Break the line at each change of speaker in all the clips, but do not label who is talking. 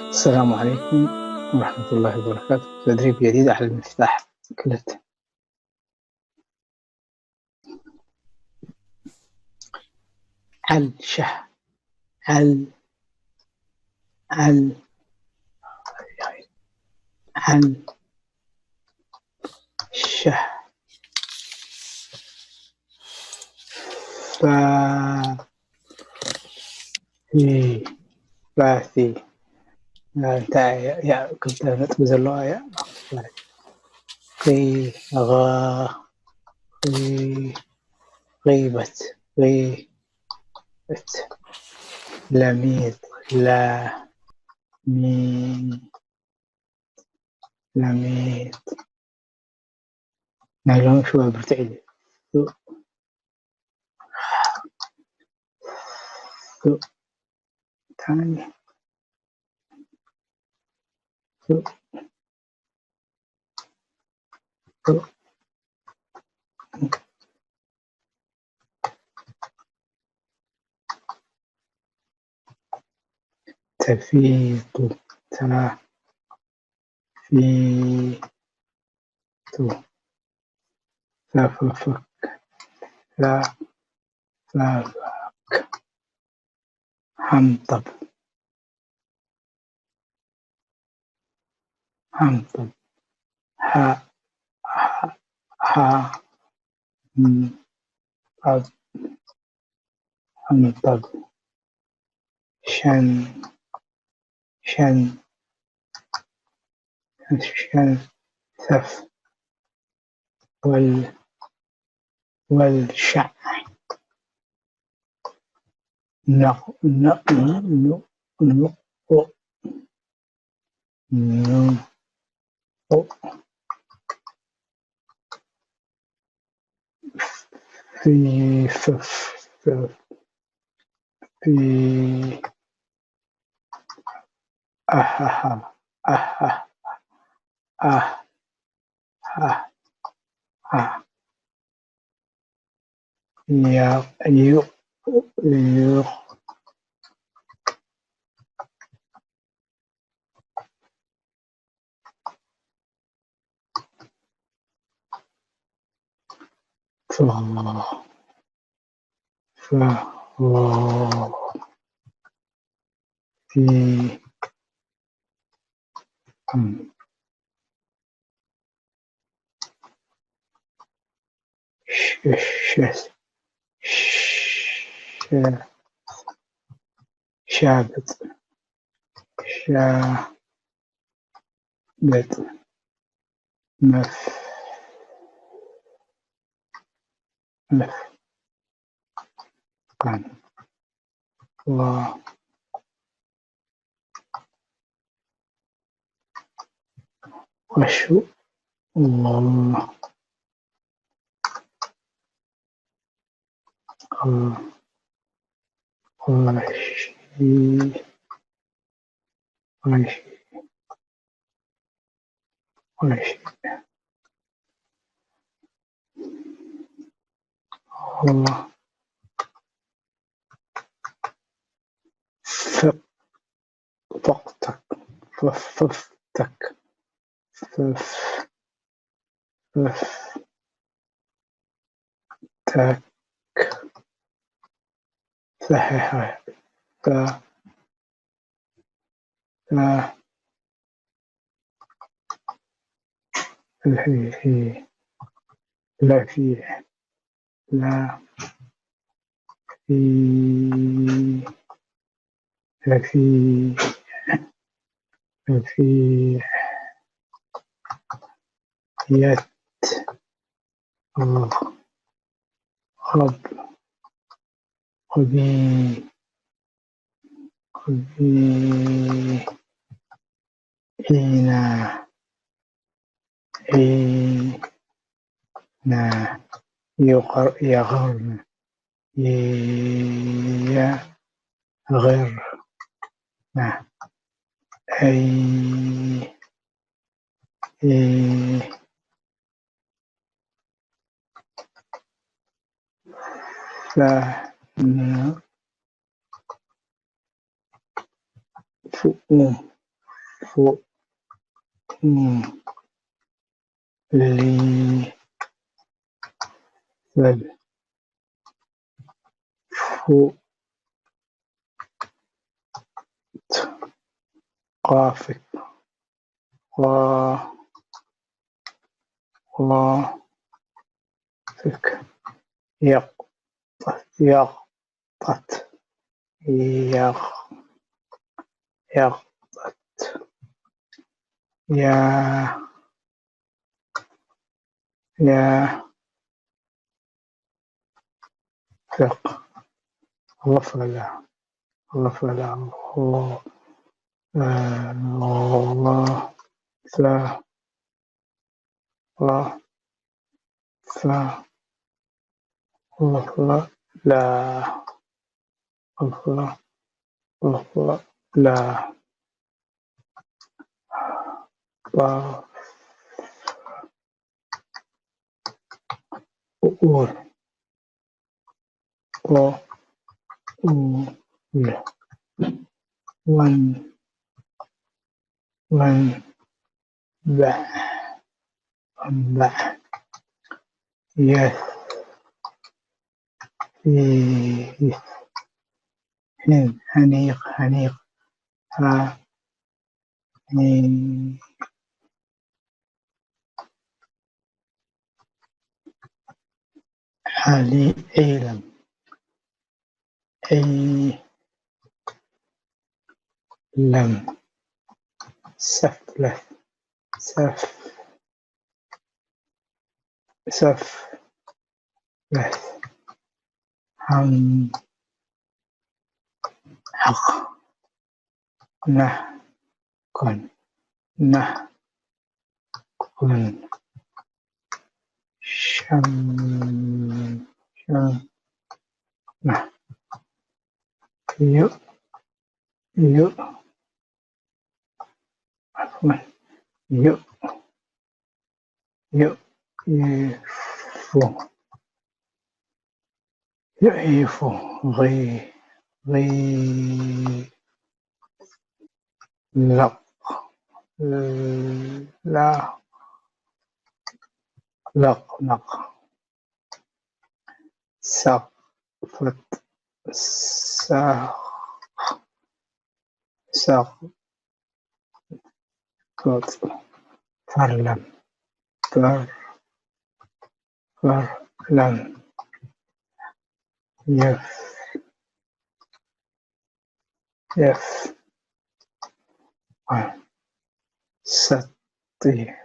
السلام عليكم ورحمة الله وبركاته. تدريب جديد على المفتاح كلت. عل شه عل عل عل شه فا في فاثي. انت يا كنت نتبز اللغة يا قي غا قي غيبة غيبة لميت لا مي لميت نعلم شوية برتعيد ثاني تفيض تفيض ففك لا ففك حمطب حمطب ح ح حمطب حمطب شن شن شن ثف والشع نق نق نق نق نق في في أحها أحها أح أح أح يا يو يو فا فا في ش شابت شابت مف مفقن وشو الله غشي غشي غشي الله فقتك ففتك ففتك صحيح ف لا في لا في لا في لا في لا في يد خب خبي خبي حين حين يغرن يغرن أي فن فؤوم فو لي فل فو قافك قافك يق يقطت يق يق يا يا فق غفر له غفر له الله الله لا لا لا لا لا لا لا لا لا أقول لا أقول من من بع بع يث هنيق هنيق ها حالي أيلم أي لم سفلة سف سفلة هم حق نه كن نه كن شم شم نه يو يو عفوا يو يو يفو يعيفو غي غي لا لا لق نق سقفت سقط فرلم فرلم يف يف ستي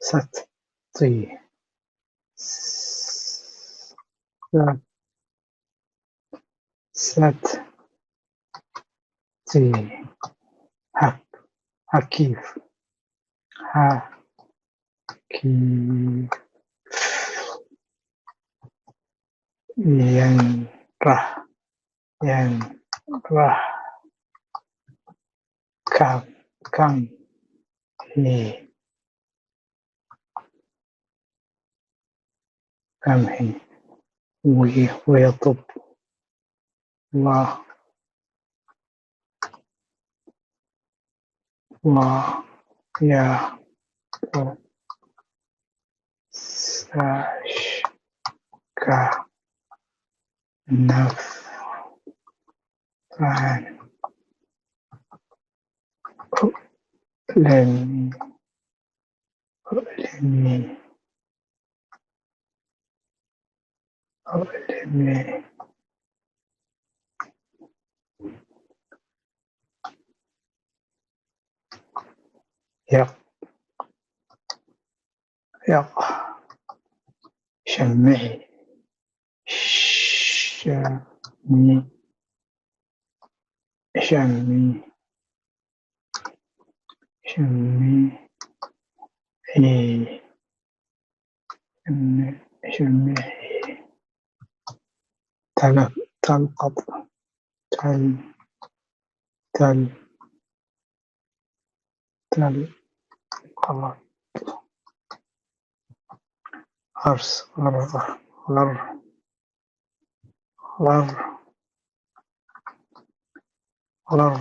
ستي ستي حكيف حكيف ينرح ينرح كم كم هي كم هي ويطب الله الله يا ساشكا نفعا أؤلمي أؤلمي أؤلمي يق يق شمعي شمي شمي شمي شمي تلقط تل تل تلقط غرس غر غر غر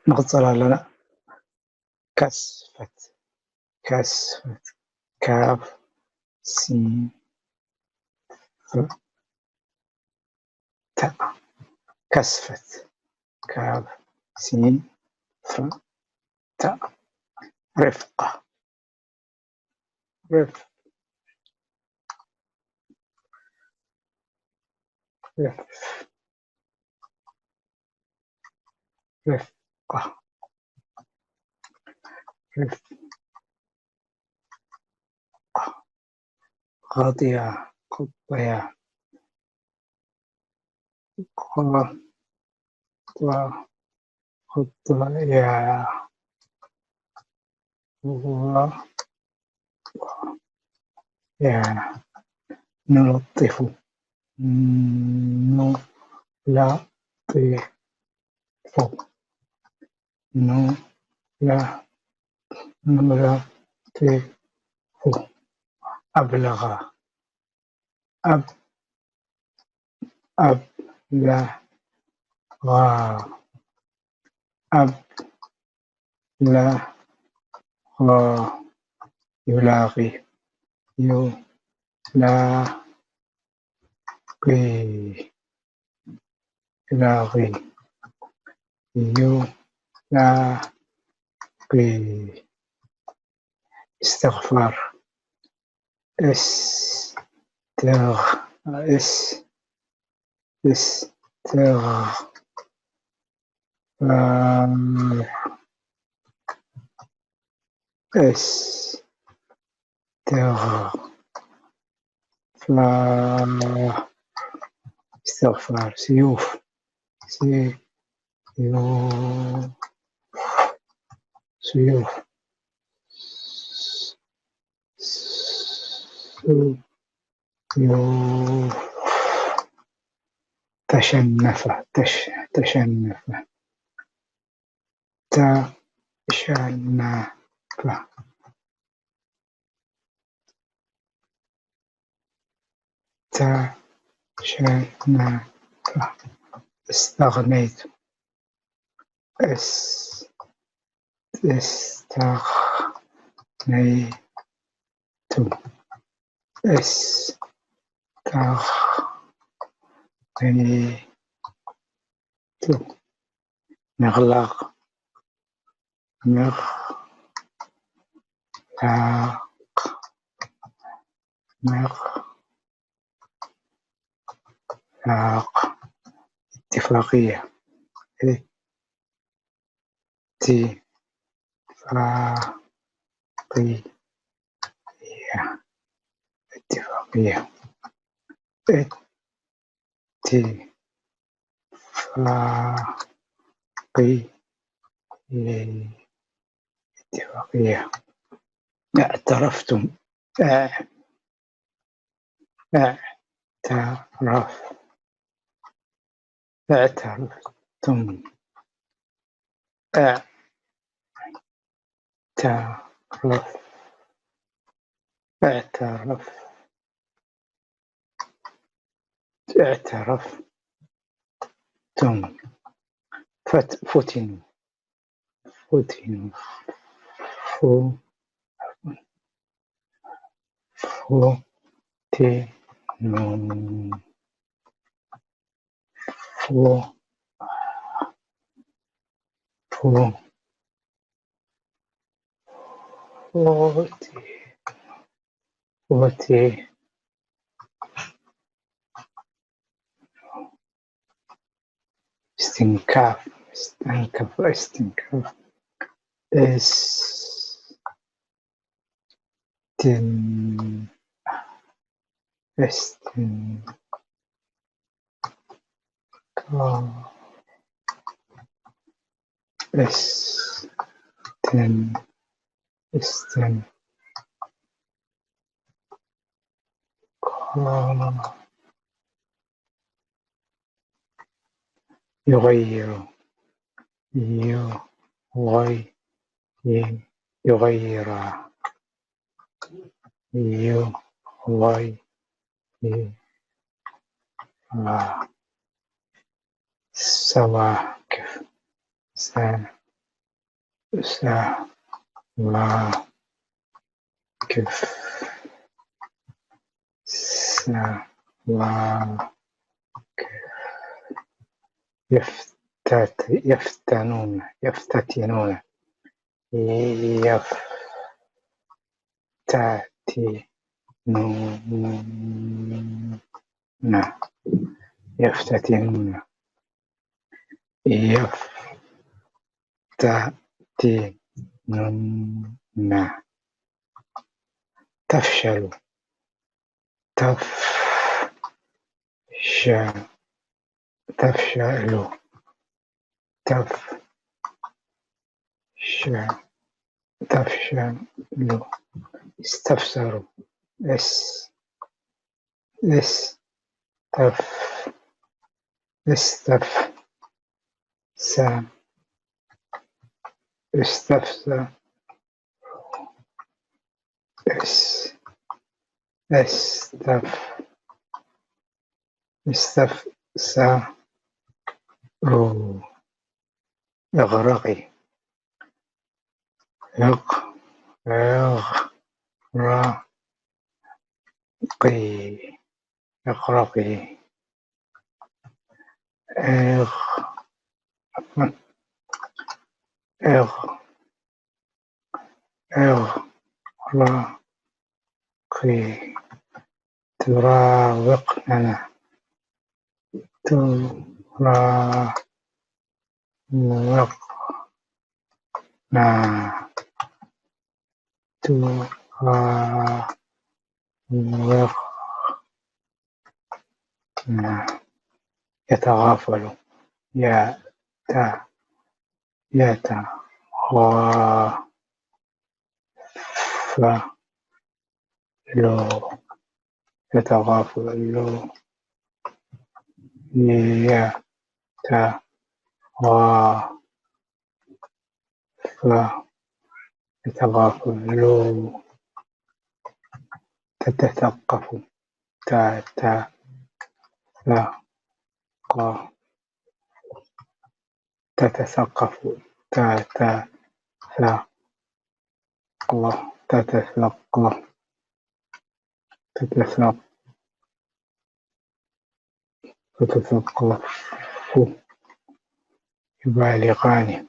نقصر لنا كسفة كسفة كاف سين تاء كسفة كاف سين تاء رفقة رف رف رفقة رفقة قاضية قضية خطية يا نلطف نلطف نلطف أبلغ أب أبلغ أبلغ يلاقي يلاقي يلاقي يلاقي استغفار استغ استغفار استغفار سيوف سيوف سيوف سيوف تشنف تشنف تشنف تشنف استغنيت استغنيت استغنيت مغلق مغلق اتفاقية اتفاقية اتفاقية اتفاقية اعترفتم اعترفتم اعترف اعترفتم فتنوا فتنوا فتنوا فتنوا استنكاف استنكاف استن استنكاف استنكاف يغير يغير يغير يغير سواكف سواكف سواكف يفتتنون يفتتنون يفتتنون يفتتنون تفشل تفشل تفشل استفسروا استفسروا اغرقي اغرقي اغرقي تراوقنا يتغافل يتغافل تتثقف تتثقف يبالغان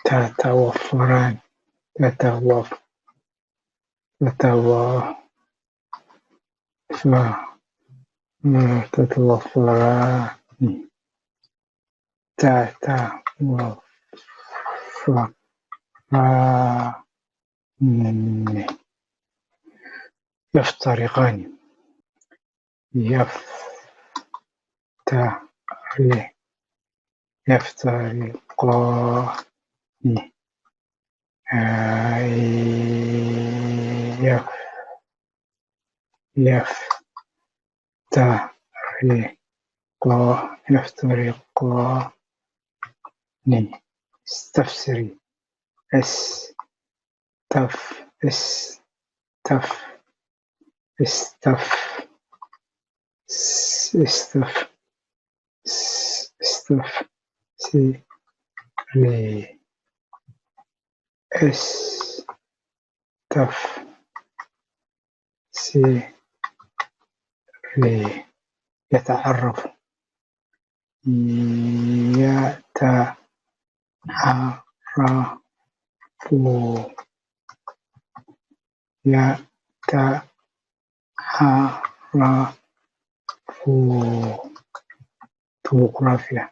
تتوافران يفترقان يفترقان يفترقان استفسري استفسري استفسري يتعرف يتعرف طبوغرافيا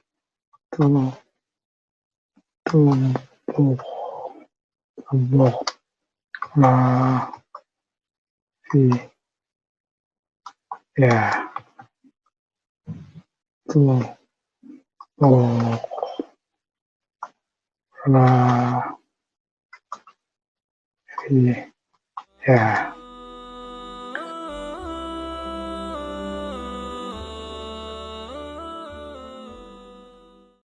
طبوغرافيا